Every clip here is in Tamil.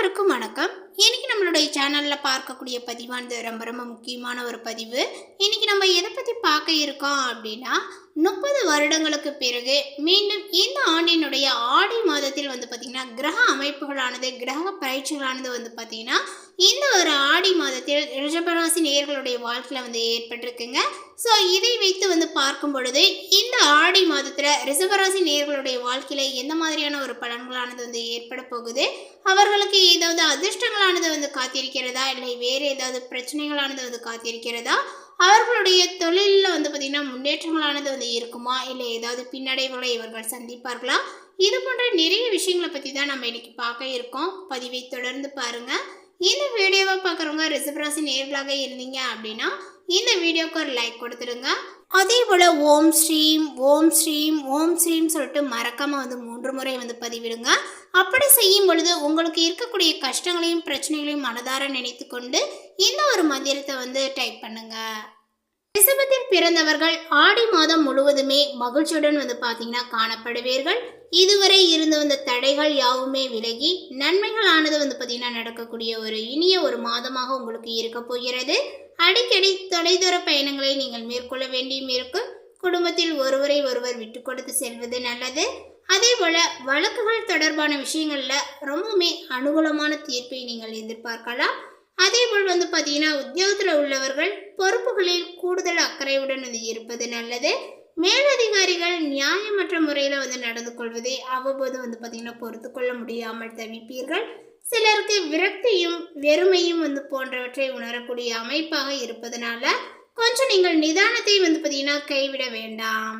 அனைவருக்கும் வணக்கம். இன்னைக்கு நம்மளுடைய சேனல்ல பார்க்கக்கூடிய பதிவானது ரொம்ப முக்கியமான ஒரு பதிவு. இன்னைக்கு நம்ம எதை பத்தி பார்க்க இருக்கோம் அப்படின்னா, 30 வருடங்களுக்கு பிறகு மீண்டும் இந்த ஆண்டினுடைய ஆடி மாதத்தில் பார்த்தீங்கன்னா கிரக அமைப்புகளானது கிரக பயிற்சிகளானது பார்த்தீங்கன்னா இந்த ஒரு ஆடி மாதத்தில் ரிஷபராசி நேயர்களுடைய வாழ்க்கையில் ஏற்பட்டிருக்குங்க. ஸோ இதை வைத்து பார்க்கும் பொழுது இந்த ஆடி மாதத்தில் ரிஷபராசி நேயர்களுடைய வாழ்க்கையில் எந்த மாதிரியான ஒரு பலன்களானது ஏற்பட போகுது, அவர்களுக்கு ஏதாவது அதிர்ஷ்டங்களானது காத்திருக்கிறதா, இல்லை வேறு ஏதாவது பிரச்சனைகளானது காத்திருக்கிறதா, அவர்களுடைய தொழிலில் பார்த்திங்கன்னா முன்னேற்றங்களானது இருக்குமா, இல்லை ஏதாவது பின்னடைவுகளை இவர்கள் சந்திப்பார்களா, இது போன்ற நிறைய விஷயங்களை பற்றி தான் நம்ம இன்னைக்கு பார்க்க இருக்கோம். பதிவை தொடர்ந்து பாருங்கள். இந்த வீடியோவை பார்க்குறவங்க ரிஷபராசி நேயர்களாக இருந்தீங்க அப்படின்னா இந்த வீடியோக்கு ஒரு லைக் கொடுத்துடுங்க. அதே போல் ஓம் ஸ்ரீம் ஓம் ஸ்ரீம் ஓம் ஸ்ரீம் சொல்லிட்டு மறக்காமல் 3 முறை பதிவிடுங்க. அப்படி செய்யும் பொழுது உங்களுக்கு இருக்கக்கூடிய கஷ்டங்களையும் பிரச்சனைகளையும் மனதார நினைத்து கொண்டு இந்த ஒரு மந்திரத்தை டைப் பண்ணுங்க. ரிஷபத்தில் பிறந்தவர்கள் ஆடி மாதம் முழுவதுமே மகிழ்ச்சியுடன் பார்த்தீங்கன்னா காணப்படுவீர்கள். இதுவரை இருந்து வந்த தடைகள் யாவுமே விலகி நன்மைகளானது பார்த்தீங்கன்னா நடக்கக்கூடிய ஒரு இனிய ஒரு மாதமாக உங்களுக்கு இருக்க போகிறது. அடிக்கடி தொலைதூர பயணங்களை நீங்கள் மேற்கொள்ள வேண்டியும் இருக்கும். குடும்பத்தில் ஒருவரை ஒருவர் விட்டு கொடுத்து செல்வது நல்லது. அதே போல வழக்குகள் தொடர்பான விஷயங்கள்ல ரொம்பவுமே அனுகூலமான தீர்ப்பை நீங்கள் எதிர்பார்க்கலாம். அதே போல் பார்த்தீங்கன்னா உத்தியோகத்தில் உள்ளவர்கள் பொறுப்புகளில் கூடுதல் அக்கறையுடன் இருப்பது நல்லது. மேலதிகாரிகள் நியாயமற்ற முறையில் நடந்து கொள்வதை அவ்வப்போது பார்த்தீங்கன்னா பொறுத்து கொள்ள முடியாமல் தவிப்பீர்கள். சிலருக்கு விரக்தியும் வெறுமையும் போன்றவற்றை உணரக்கூடிய அமைப்பாக இருப்பதனால கொஞ்சம் நீங்கள் நிதானத்தை பார்த்தீங்கன்னா கைவிட வேண்டாம்.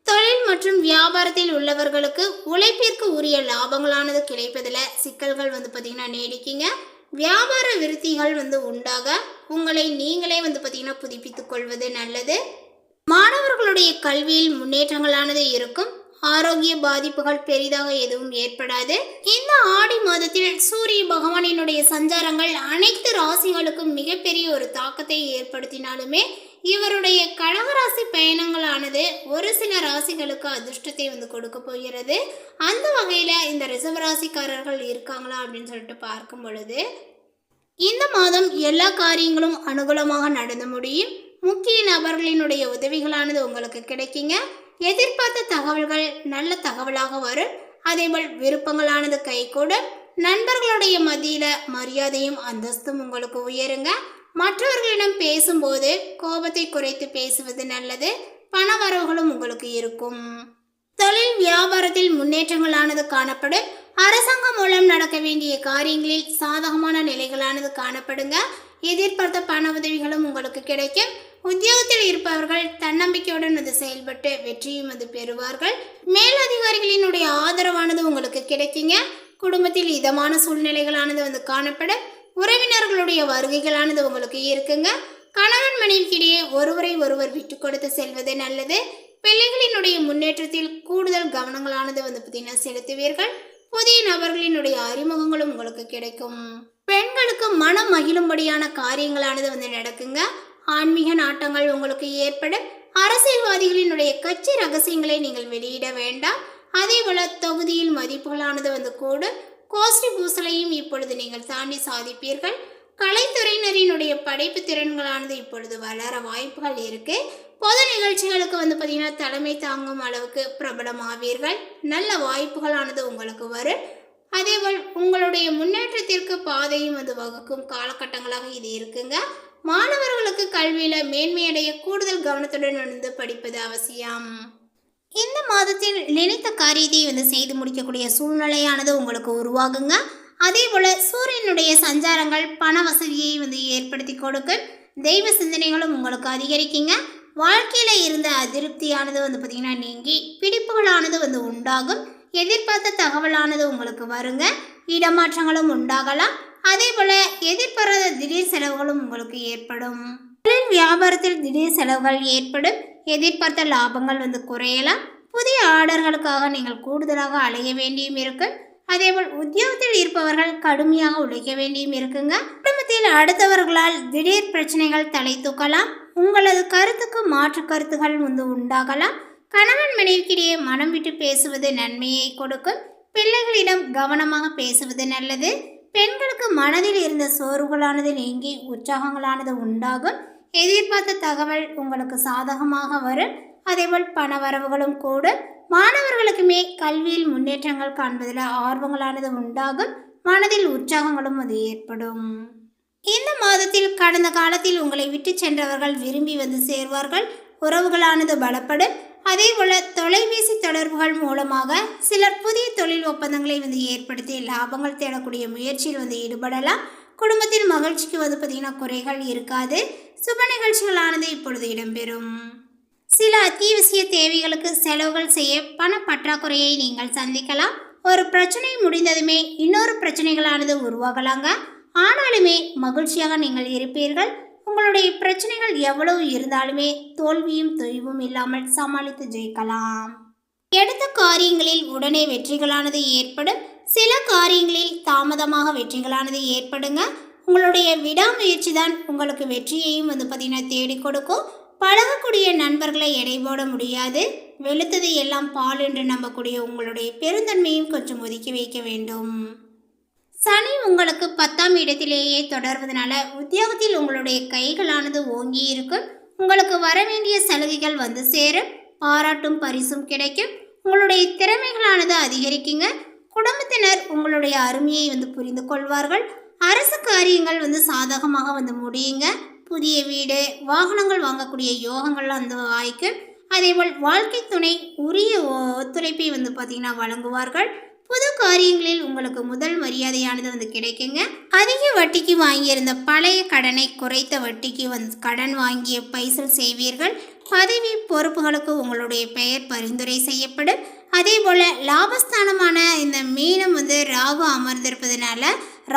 தொழில் மற்றும் வியாபாரத்தில் உள்ளவர்களுக்கு உழைப்பிற்கு உரிய லாபங்களானது கிடைப்பதில் சிக்கல்கள் பார்த்தீங்கன்னா நீடிக்குங்க. வியாபார விருத்திகள் உண்டாக உங்களை நீங்களே பார்த்தீங்கன்னா புதுப்பித்துக் கொள்வது நல்லது. மாணவர்களுடைய கல்வியில் முன்னேற்றங்களானது இருக்கும். ஆரோக்கிய பாதிப்புகள் பெரிதாக எதுவும் ஏற்படாது. இந்த ஆடி மாதத்தில் சூரிய பகவானினுடைய சஞ்சாரங்கள் அனைத்து ராசிகளுக்கும் மிகப்பெரிய ஒரு தாக்கத்தை ஏற்படுத்தினாலுமே இவருடைய கடகராசி பயணங்களானது ஒரு சில ராசிகளுக்கு அதிர்ஷ்டத்தை கொடுக்க போகிறது. அந்த வகையில் இந்த ரிஷபராசிக்காரர்கள் இருக்காங்களா அப்படின்னு சொல்லிட்டு பார்க்கும் பொழுது இந்த மாதம் எல்லா காரியங்களும் அனுகூலமாக நடந்து முடியும். முக்கிய நபர்களினுடைய உதவிகளானது உங்களுக்கு கிடைக்குங்க. எதிர்பார்த்த தகவல்கள் நல்ல தகவலாக வரும். அதேபோல் விருப்பங்களானது கைகூடும். நண்பர்களுடைய மத்தியில் மரியாதையும் அந்தஸ்தும் உங்களுக்கு உயருங்க. மற்றவர்களிடம் பேசும்போது கோபத்தை குறைத்து பேசுவது நல்லது. பண வரவுகளும் உங்களுக்கு இருக்கும். தொழில் வியாபாரத்தில் முன்னேற்றங்களானது காணப்படும். அரசாங்கம் மூலம் நடக்க வேண்டிய காரியங்களில் சாதகமான நிலைகளானது காணப்படுங்க. எதிர்பார்த்த பண உதவிகளும் உங்களுக்கு கிடைக்கும். உத்தியோகத்தில் இருப்பவர்கள் தன்னம்பிக்கையுடன் செயல்பட்டு வெற்றியும் பெறுவார்கள். மேலதிகாரிகளினுடைய ஆதரவானது உங்களுக்கு கிடைக்குங்க. குடும்பத்தில் இதமான சூழ்நிலைகளானது காணப்படும். உறவினர்களுடைய வருகைகளானது உங்களுக்கு இருக்குங்க. கணவன் மனைவிக்கிடையே ஒருவரை ஒருவர் விட்டு கொடுத்து செல்வது நல்லது. பிள்ளைகளினுடைய முன்னேற்றத்தில் கூடுதல் கவனங்களானது பார்த்தீங்கன்னா செலுத்துவீர்கள். புதிய நபர்களினுடைய அறிமுகங்களும் உங்களுக்கு கிடைக்கும். பெண்களுக்கு மனம் மகிழும்படியான காரியங்களானது நடக்குங்க. ஆன்மீக நாட்டங்கள் உங்களுக்கு ஏற்படும். அரசியல்வாதிகளினுடைய கட்சி ரகசியங்களை நீங்கள் வெளியிட வேண்டாம். அதே போல தொகுதியில் மதிப்புகளானது கூடும். கோஷ்டி பூசலையும் இப்பொழுது நீங்கள் தாண்டி சாதிப்பீர்கள். கலைத்துறையினரினுடைய படைப்பு திறன்களானது இப்பொழுது வளர வாய்ப்புகள் இருக்கு. பொது நிகழ்ச்சிகளுக்கு பார்த்தீங்கன்னா தலைமை தாங்கும் அளவுக்கு பிரபலமாவீர்கள். நல்ல வாய்ப்புகளானது உங்களுக்கு வரும். அதேபோல் உங்களுடைய முன்னேற்றத்திற்கு பாதையும் வகுக்கும் காலகட்டங்களாக இது இருக்குங்க. மாணவர்களுக்கு கல்வியில் மேன்மையடைய கூடுதல் கவனத்துடன் படிப்பது அவசியம். இந்த மாதத்தில் நினைத்த காரியத்தை செய்து முடிக்கக்கூடிய சூழ்நிலையானது உங்களுக்கு உருவாகுங்க. அதே போல் சூரியனுடைய சஞ்சாரங்கள் பண வசதியை ஏற்படுத்தி கொடுக்கும். தெய்வ சிந்தனைகளும் உங்களுக்கு அதிகரிக்குங்க. வாழ்க்கையில் இருந்த அதிருப்தியானது பார்த்தீங்கன்னா நீங்கி பிடிப்புகளானது உண்டாகும். எதிர்பார்த்த தகவலானது உங்களுக்கு வருங்க. இடமாற்றங்களும் உண்டாகலாம். அதே போல் எதிர்பாராத திடீர் செலவுகளும் உங்களுக்கு ஏற்படும். தொழில் வியாபாரத்தில் திடீர் செலவுகள் ஏற்படும். எதிர்பார்த்த லாபங்கள் குறையலாம். புதிய ஆர்டர்களுக்காக நீங்கள் கூடுதலாக அலைய வேண்டியும் இருக்கும். அதேபோல் உத்தியோகத்தில் இருப்பவர்கள் கடுமையாக உழைக்க வேண்டியும் இருக்குங்க. குடும்பத்தில் அடுத்தவர்களால் திடீர் பிரச்சனைகள் தலை தூக்கலாம். உங்களது கருத்துக்கு மாற்று கருத்துகள் உண்டாகலாம். கணவன் மனைவிக்கிடையே மனம் விட்டு பேசுவது நன்மையை கொடுக்கும். பிள்ளைகளிடம் கவனமாக பேசுவது நல்லது. பெண்களுக்கு மனதில் இருந்த சோர்வுகளானது நீங்கி உற்சாகங்களானது உண்டாகும். எதிர்பார்த்த தகவல் உங்களுக்கு சாதகமாக வரும். அதேபோல் பண வரவுகளும் கூடும். மாணவர்களுக்குமே கல்வியில் முன்னேற்றங்கள் காண்பதில் ஆர்வங்களானது உண்டாகும். மனதில் உற்சாகங்களும் அது ஏற்படும். இந்த மாதத்தில் கடந்த காலத்தில் உங்களை விட்டு சென்றவர்கள் விரும்பி வந்து சேர்வார்கள். உறவுகளானது பலப்படும். அதேபோல தொலைபேசி தொடர்புகள் மூலமாக சிலர் புதிய தொழில் ஒப்பந்தங்களை வந்து ஏற்படுத்தி லாபங்கள் தேடக்கூடிய முயற்சியில் வந்து ஈடுபடலாம். குடும்பத்தில் மகிழ்ச்சிக்கு வந்து பார்த்திங்கன்னா குறைகள் இருக்காது. சுப நிகழ்ச்சிகளானது இப்பொழுது இடம்பெறும். சில அத்தியாவசிய தேவைகளுக்கு செலவுகள் செய்ய பண பற்றாக்குறையை நீங்கள் சந்திக்கலாம். ஒரு பிரச்சனை முடிந்ததுமே இன்னொரு பிரச்சனைகளானது உருவாகலாங்க. ஆனாலுமே மகிழ்ச்சியாக நீங்கள் இருப்பீர்கள். உங்களுடைய பிரச்சனைகள் எவ்வளவு இருந்தாலுமே தோல்வியும் தொய்வும் இல்லாமல் சமாளித்து ஜெயிக்கலாம். எடுத்த காரியங்களில் உடனே வெற்றிகளானது ஏற்படும். சில காரியங்களில் தாமதமாக வெற்றிகளானது ஏற்படுங்க. உங்களுடைய விடாமுயற்சி தான் உங்களுக்கு வெற்றியையும் வந்து பார்த்தீங்கன்னா தேடி கொடுக்கும். பழகக்கூடிய நண்பர்களை எடை போட முடியாது. வெளுத்தது எல்லாம் பால் என்று நம்பக்கூடிய உங்களுடைய பெருந்தன்மையும் கொஞ்சம் ஒதுக்கி வைக்க வேண்டும். சனி உங்களுக்கு 10ஆம் இடத்திலேயே தொடர்வதனால உத்தியோகத்தில் உங்களுடைய கைகளானது ஓங்கி இருக்கும். உங்களுக்கு வர வேண்டிய சலுகைகள் வந்து சேரும். பாராட்டும் பரிசும் கிடைக்கும். உங்களுடைய திறமைகளானது அதிகரிக்குங்க. குடும்பத்தினர் உங்களுடைய அருமையை வந்து புரிந்து கொள்வார்கள். அரசு காரியங்கள் வந்து சாதகமாக வந்து முடியுங்க. புதிய வீடு வாகனங்கள் வாங்கக்கூடிய யோகங்கள் வந்து வாய்க்கும். அதேபோல் வாழ்க்கை துணை உரிய ஒத்துழைப்பை வந்து பார்த்திங்கன்னா வழங்குவார்கள். புது காரியங்களில் உங்களுக்கு முதல் மரியாதையானது வந்து கிடைக்குங்க. அதிக வட்டிக்கு வாங்கியிருந்த பழைய கடனை குறைத்த வட்டிக்கு வந்து கடன் வாங்கிய பைசல் செய்வீர்கள். பதவி பொறுப்புகளுக்கு உங்களுடைய பெயர் பரிந்துரை செய்யப்படும். அதே போல் லாபஸ்தானமான இந்த மீனம் வந்து ராகு அமர்ந்திருப்பதனால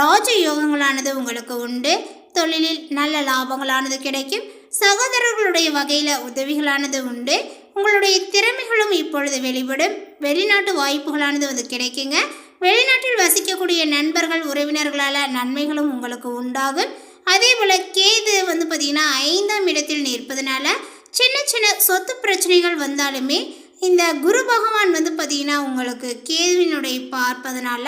ராஜ யோகங்களானது உங்களுக்கு உண்டு. தொழிலில் நல்ல லாபங்களானது கிடைக்கும். சகோதரர்களுடைய வகையில் உதவிகளானது உண்டு. உங்களுடைய திறமைகளும் இப்பொழுது வெளிப்படும். வெளிநாட்டு வாய்ப்புகளானது வந்து கிடைக்குங்க. வெளிநாட்டில் வசிக்கக்கூடிய நண்பர்கள் உறவினர்களால் நன்மைகளும் உங்களுக்கு உண்டாகும். அதே போல் கேது வந்து பார்த்திங்கன்னா 5ஆம் இடத்தில் நிற்பதனால சின்ன சின்ன சொத்து பிரச்சனைகள் வந்தாலுமே இந்த குரு பகவான் வந்து பார்த்திங்கன்னா உங்களுக்கு கேதுவினுடைய பார்ப்பதனால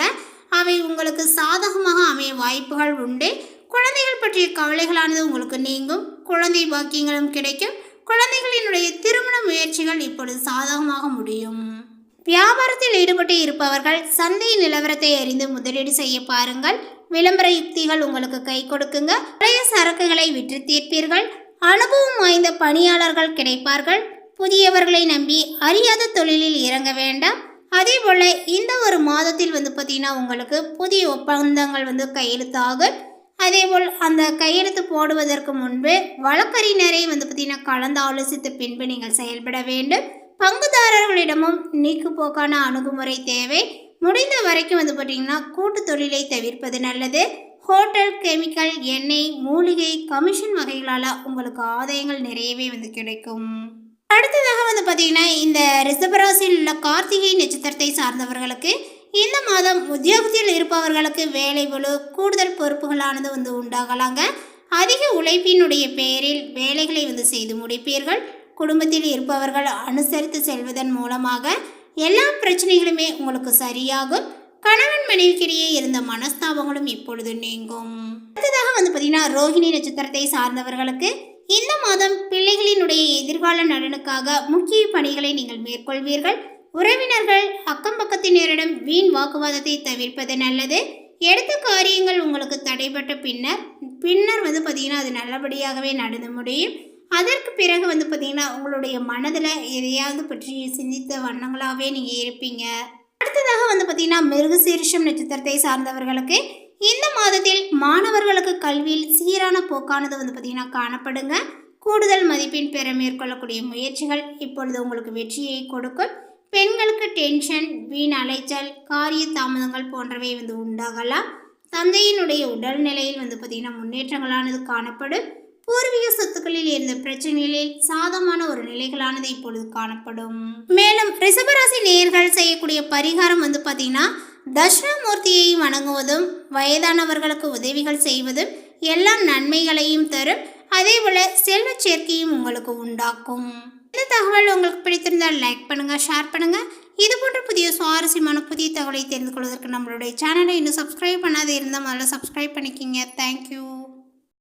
அவை உங்களுக்கு சாதகமாக அமைய வாய்ப்புகள் உண்டு. குழந்தைகள் பற்றிய கவலைகளானது உங்களுக்கு நீங்கும். குழந்தை பாக்கியங்களும் கிடைக்கும். குழந்தைகளினுடைய திருமண முயற்சிகள் இப்பொழுது சாதகமாக முடியும். வியாபாரத்தில் ஈடுபட்டு இருப்பவர்கள் சந்தை நிலவரத்தை அறிந்து முதலீடு செய்ய பாருங்கள். விளம்பர யுக்திகள் உங்களுக்கு கை கொடுக்குங்க. பழைய சரக்குகளை விற்று தீர்ப்பீர்கள். அனுபவம் வாய்ந்த பணியாளர்கள் கிடைப்பார்கள். புதியவர்களை நம்பி அறியாத தொழிலில் இறங்க வேண்டாம். அதே போல் இந்த ஒரு மாதத்தில் வந்து பார்த்திங்கன்னா உங்களுக்கு புதிய ஒப்பந்தங்கள் வந்து கையெழுத்தாகும். அதேபோல் அந்த கையெழுத்து போடுவதற்கு முன்பு வழக்கறிஞரை வந்து பார்த்திங்கன்னா கலந்து ஆலோசித்த பின்பு நீங்கள் செயல்பட வேண்டும். பங்குதாரர்களிடமும் நீக்குப்போக்கான அணுகுமுறை தேவை. முடிந்த வரைக்கும் வந்து பார்த்திங்கன்னா கூட்டு தொழிலை தவிர்ப்பது நல்லது. ஹோட்டல், கெமிக்கல், எண்ணெய், மூலிகை, கமிஷன் வகைகளால் உங்களுக்கு ஆதாயங்கள் நிறையவே வந்து கிடைக்கும். அடுத்ததாக வந்து பார்த்திங்கன்னா இந்த ரிஷபராசியில் உள்ள கார்த்திகை நட்சத்திரத்தை சார்ந்தவர்களுக்கு இந்த மாதம் உத்தியோகத்தில் இருப்பவர்களுக்கு வேலை பளு கூடுதல் பொறுப்புகளானது வந்து உண்டாகலாங்க. அதிக உழைப்பினுடைய பெயரில் வேலைகளை வந்து செய்து முடிப்பீர்கள். குடும்பத்தில் இருப்பவர்கள் அனுசரித்து செல்வதன் மூலமாக எல்லா பிரச்சனைகளுமே உங்களுக்கு சரியாகும். கணவன் மனைவிக்கிடையே இருந்த மனஸ்தாபங்களும் இப்பொழுது நீங்கும். அடுத்ததாக வந்து பார்த்திங்கன்னா ரோஹிணி நட்சத்திரத்தை சார்ந்தவர்களுக்கு இந்த மாதம் பிள்ளைகளினுடைய எதிர்கால நலனுக்காக முக்கிய பணிகளை நீங்கள் மேற்கொள்வீர்கள். உறவினர்கள் அக்கம் பக்கத்தினரிடம் வீண் வாக்குவாதத்தை தவிர்ப்பது நல்லது. எடுத்த காரியங்கள் உங்களுக்கு தடைப்பட்ட பின்னர் வந்து பார்த்திங்கன்னா அது நல்லபடியாகவே நடந்து முடியும். அதற்கு பிறகு வந்து பார்த்திங்கன்னா உங்களுடைய மனதில் எதையாவது பற்றி சிந்தித்த வண்ணங்களாகவே நீங்கள் இருப்பீங்க. அடுத்ததாக வந்து பார்த்திங்கன்னா மிருகசீரிஷம் நட்சத்திரத்தை சார்ந்தவர்களுக்கு இந்த மாதத்தில் மாணவர்களுக்கு கல்வியில் சீரான போக்கானது வந்து பார்த்திங்கன்னா காணப்படுங்க. கூடுதல் மதிப்பெண் பெற மேற்கொள்ளக்கூடிய முயற்சிகள் இப்பொழுது உங்களுக்கு வெற்றியை கொடுக்கும். பெண்களுக்கு டென்ஷன், வீண் அலைச்சல், காரிய தாமதங்கள் போன்றவை வந்து உண்டாகலாம். தந்தையினுடைய உடல்நிலையில் வந்து பார்த்திங்கன்னா முன்னேற்றங்களானது காணப்படும். பூர்வீக சொத்துக்களில் இருந்த பிரச்சனைகளில் சாதமான ஒரு நிலைகளானது இப்பொழுது காணப்படும். மேலும் ரிஷபராசி நேயர்கள் செய்யக்கூடிய பரிகாரம் வந்து பார்த்திங்கன்னா தட்சிணாமூர்த்தியை வணங்குவதும் வயதானவர்களுக்கு உதவிகள் செய்வதும் எல்லா நன்மைகளையும் தரும். அதே போல செல்வ சேர்க்கையும் உங்களுக்கு உண்டாக்கும். இந்த தகவல் உங்களுக்கு பிடித்திருந்தால் லைக் பண்ணுங்கள், ஷேர் பண்ணுங்கள். இது போன்ற புதிய சுவாரஸ்யமான புதிய தகவலை தெரிந்து கொள்வதற்கு நம்மளுடைய சேனலை இன்னும் சப்ஸ்கிரைப் பண்ணாத இருந்தால் முதல்ல சப்ஸ்கிரைப் பண்ணிக்கிங்க. தேங்க்யூ.